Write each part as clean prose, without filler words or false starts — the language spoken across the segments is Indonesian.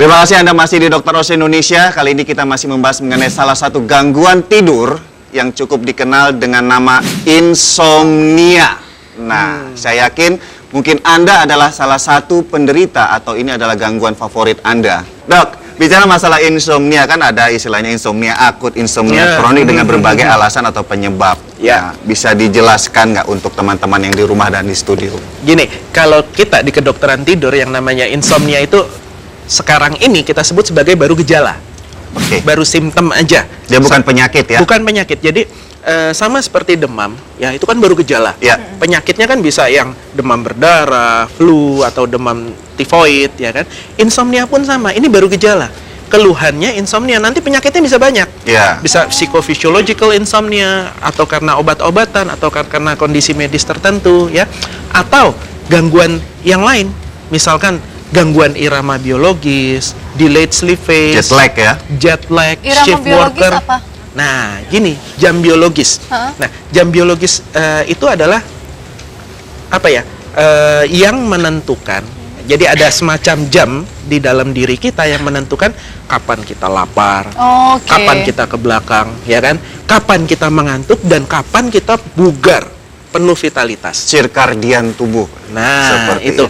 Terima kasih Anda masih di Dr. Oz Indonesia. Kali ini kita masih membahas mengenai salah satu gangguan tidur yang cukup dikenal dengan nama insomnia. Nah, saya yakin mungkin Anda adalah salah satu penderita atau ini adalah gangguan favorit Anda. Dok, bicara masalah insomnia kan ada istilahnya insomnia akut, insomnia kronik dengan berbagai alasan atau penyebab. Nah, bisa dijelaskan nggak untuk teman-teman yang di rumah dan di studio? Gini, kalau kita di kedokteran tidur yang namanya insomnia itu sekarang ini kita sebut sebagai baru gejala. Baru simptom aja. Dia bukan penyakit ya? Bukan penyakit. Jadi sama seperti demam, ya itu kan baru gejala. Penyakitnya kan bisa yang demam berdarah, flu atau demam tifoid, ya kan. Insomnia pun sama. Ini baru gejala. Keluhannya insomnia. Nanti penyakitnya bisa banyak. Bisa psychophysiological insomnia atau karena obat-obatan atau karena kondisi medis tertentu, ya. Atau gangguan yang lain. Misalkan gangguan irama biologis, delayed sleep phase, jet lag, shift worker. Apa? Nah, gini, jam biologis. Nah, jam biologis itu adalah apa ya? Yang menentukan. Jadi ada semacam jam di dalam diri kita yang menentukan kapan kita lapar, kapan kita ke belakang, ya kan? Kapan kita mengantuk dan kapan kita bugar, penuh vitalitas. Sirkadian tubuh. Nah, itu.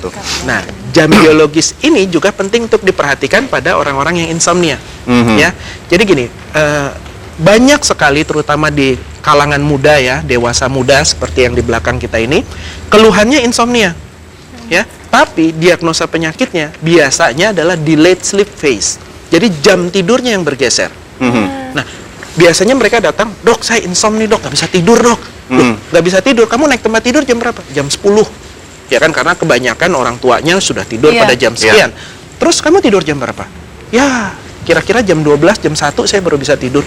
Nah, jam biologis ini juga penting untuk diperhatikan pada orang-orang yang insomnia. Ya, jadi gini, banyak sekali terutama di kalangan muda ya, dewasa muda seperti yang di belakang kita ini, keluhannya insomnia. Ya, tapi diagnosa penyakitnya biasanya adalah delayed sleep phase. Jadi jam tidurnya yang bergeser. Nah, biasanya mereka datang, "Dok, saya insomnia, Dok, nggak bisa tidur, Dok." Loh, nggak bisa tidur, kamu naik tempat tidur jam berapa? Jam 10. Ya kan, karena kebanyakan orang tuanya sudah tidur pada jam sekian. Terus kamu tidur jam berapa? Ya, kira-kira jam 12, jam 1 saya baru bisa tidur.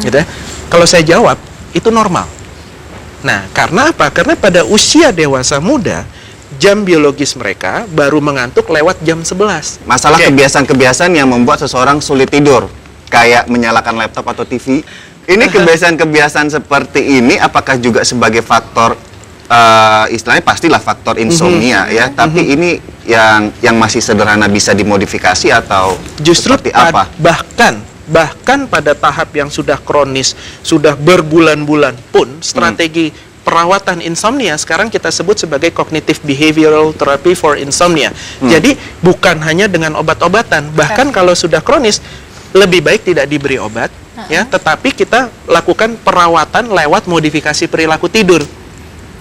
Gitu ya. Kalau saya jawab, itu normal. Nah, karena apa? Karena pada usia dewasa muda, jam biologis mereka baru mengantuk lewat jam 11. Masalah kebiasaan-kebiasaan yang membuat seseorang sulit tidur. Kayak menyalakan laptop atau TV. Ini kebiasaan-kebiasaan seperti ini apakah juga sebagai faktor istilahnya pastilah faktor insomnia ya, tapi ini yang masih sederhana bisa dimodifikasi atau justru seperti apa? Bahkan pada tahap yang sudah kronis, sudah berbulan-bulan pun strategi perawatan insomnia sekarang kita sebut sebagai cognitive behavioral therapy for insomnia. Jadi bukan hanya dengan obat-obatan, bahkan kalau sudah kronis lebih baik tidak diberi obat, ya, tetapi kita lakukan perawatan lewat modifikasi perilaku tidur.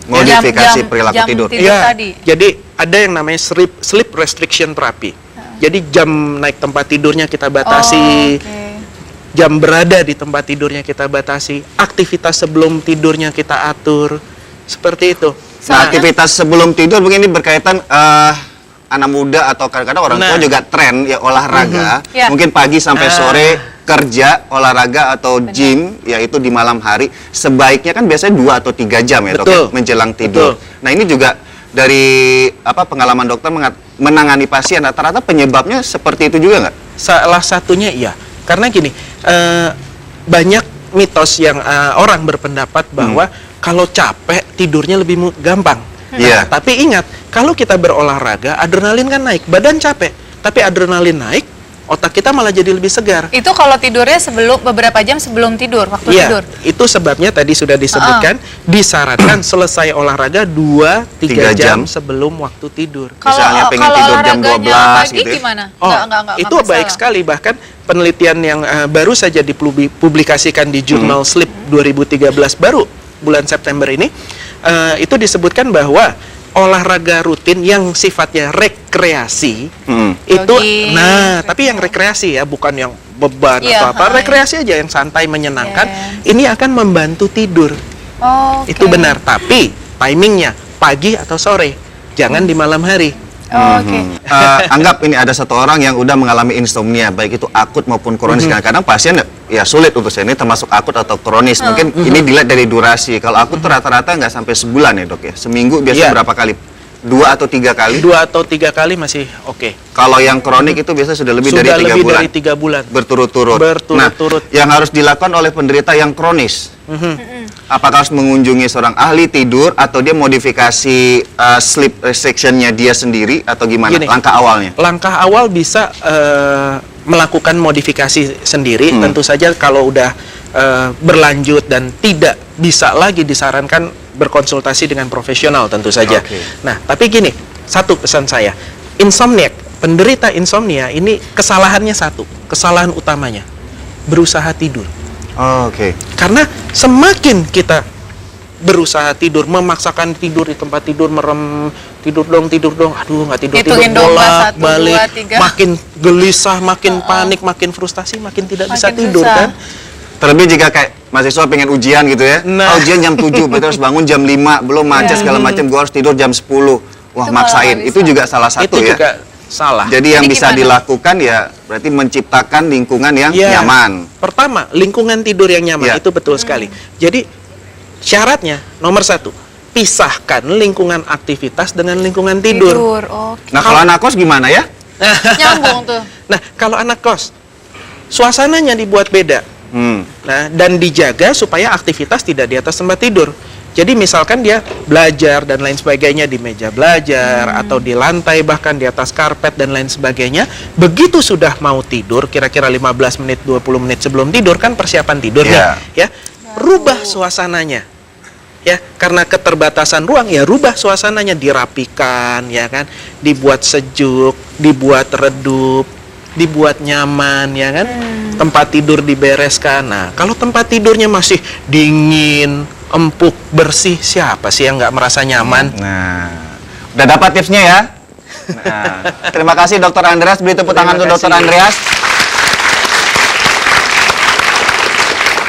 Modifikasi perilaku tidur. Ya, jadi ada yang namanya sleep restriction therapy. Jadi jam naik tempat tidurnya kita batasi, jam berada di tempat tidurnya kita batasi, aktivitas sebelum tidurnya kita atur, seperti itu. Nah, aktivitas sebelum tidur begini berkaitan anak muda atau kadang-kadang orang tua juga tren ya olahraga, mungkin pagi sampai sore kerja, olahraga atau gym, yaitu di malam hari, sebaiknya kan biasanya 2 atau 3 jam ya dok, ya, menjelang tidur. Nah ini juga dari pengalaman dokter menangani pasien, rata-rata penyebabnya seperti itu juga nggak? Salah satunya iya, karena gini, banyak mitos yang orang berpendapat bahwa kalau capek tidurnya lebih gampang. Tapi ingat, kalau kita berolahraga, adrenalin kan naik, badan capek, tapi adrenalin naik, otak kita malah jadi lebih segar. Itu kalau tidurnya beberapa jam sebelum tidur, waktu tidur. Itu sebabnya tadi sudah disebutkan, disarankan selesai olahraga 2-3 jam sebelum waktu tidur. Misalnya pengen tidur jam 12 gitu. Gimana? Itu baik sekali, bahkan penelitian yang baru saja dipublikasikan di Jurnal Sleep 2013 baru bulan September ini, itu disebutkan bahwa olahraga rutin yang sifatnya rekreasi itu, tapi yang rekreasi ya, bukan yang beban atau apa, rekreasi aja yang santai menyenangkan, ini akan membantu tidur. Itu benar, tapi timingnya pagi atau sore, jangan di malam hari. Anggap ini ada satu orang yang udah mengalami insomnia, baik itu akut maupun kronis. Kadang-kadang pasien ya sulit untuk ini termasuk akut atau kronis. Mungkin ini dilihat dari durasi. Kalau akut tuh rata-rata nggak sampai sebulan ya dok ya. Seminggu biasanya berapa kali? 2 atau 3 kali? 2 atau 3 kali masih oke. Kalau yang kronik itu biasanya sudah lebih dari 3 bulan. Berturut-turut. Nah, yang harus dilakukan oleh penderita yang kronis Apakah harus mengunjungi seorang ahli tidur atau dia modifikasi sleep restriction-nya dia sendiri atau gimana? Gini, langkah awalnya? Langkah awal bisa melakukan modifikasi sendiri. Tentu saja kalau udah berlanjut dan tidak bisa lagi, disarankan berkonsultasi dengan profesional tentu saja. Oke. Nah, tapi gini, satu pesan saya, insomniac, penderita insomnia ini kesalahannya satu, kesalahan utamanya, berusaha tidur. Oke. Karena semakin kita berusaha tidur, memaksakan tidur di tempat tidur, merem, tidur dong, aduh nggak tidur, Hitungin dong, bolak 1, balik, 2, 3. makin gelisah, makin panik, makin frustasi, makin tidak bisa Makin tidur susah. kan. Terlebih jika kayak mahasiswa pengen ujian gitu ya. Nah. Ujian jam 7, berarti harus bangun jam 5, belum macet segala macam, gua harus tidur jam 10. Wah, Itu malah maksain. nggak Itu bisa. juga salah satu Itu ya. juga salah. Jadi yang Jadi bisa gimana? dilakukan ya berarti menciptakan lingkungan yang Ya, nyaman. Pertama, lingkungan tidur yang nyaman, Ya. itu betul sekali. Jadi syaratnya nomor 1, pisahkan lingkungan aktivitas dengan lingkungan tidur. Oke. Nah, kalau anak kos gimana ya? Nyambung tuh. Nah, kalau anak kos, suasananya dibuat beda. Nah, dan dijaga supaya aktivitas tidak di atas tempat tidur. Jadi misalkan dia belajar dan lain sebagainya di meja belajar atau di lantai, bahkan di atas karpet dan lain sebagainya. Begitu sudah mau tidur, kira-kira 15 menit, 20 menit sebelum tidur kan persiapan tidur nih, Iya. ya. Rubah suasananya. Ya, karena keterbatasan ruang ya rubah suasananya, dirapikan ya kan, dibuat sejuk, dibuat redup, dibuat nyaman ya kan. Tempat tidur dibereskan. Nah, kalau tempat tidurnya masih dingin, empuk, bersih, siapa sih yang nggak merasa nyaman? Nah, udah dapat tipsnya ya? Nah, terima kasih Dokter Andreas. Beri tepuk tangan untuk Terima Dokter kasih. Andreas.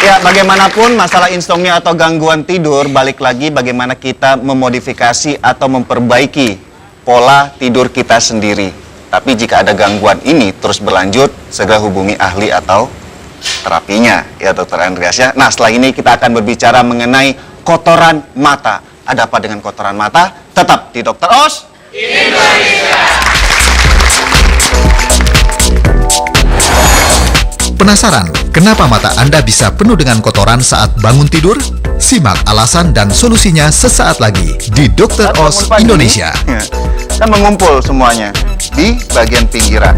Ya, bagaimanapun masalah insomnia atau gangguan tidur, balik lagi bagaimana kita memodifikasi atau memperbaiki pola tidur kita sendiri. Tapi jika ada gangguan ini terus berlanjut, segera hubungi ahli atau terapinya, ya Dokter Andreas ya. Nah, setelah ini kita akan berbicara mengenai kotoran mata. Ada apa dengan kotoran mata? Tetap di Dokter Os. Penasaran kenapa mata Anda bisa penuh dengan kotoran saat bangun tidur? Simak alasan dan solusinya sesaat lagi di Dr. Os Bangun pagi Indonesia. ini, kan mengumpul semuanya di bagian pinggiran.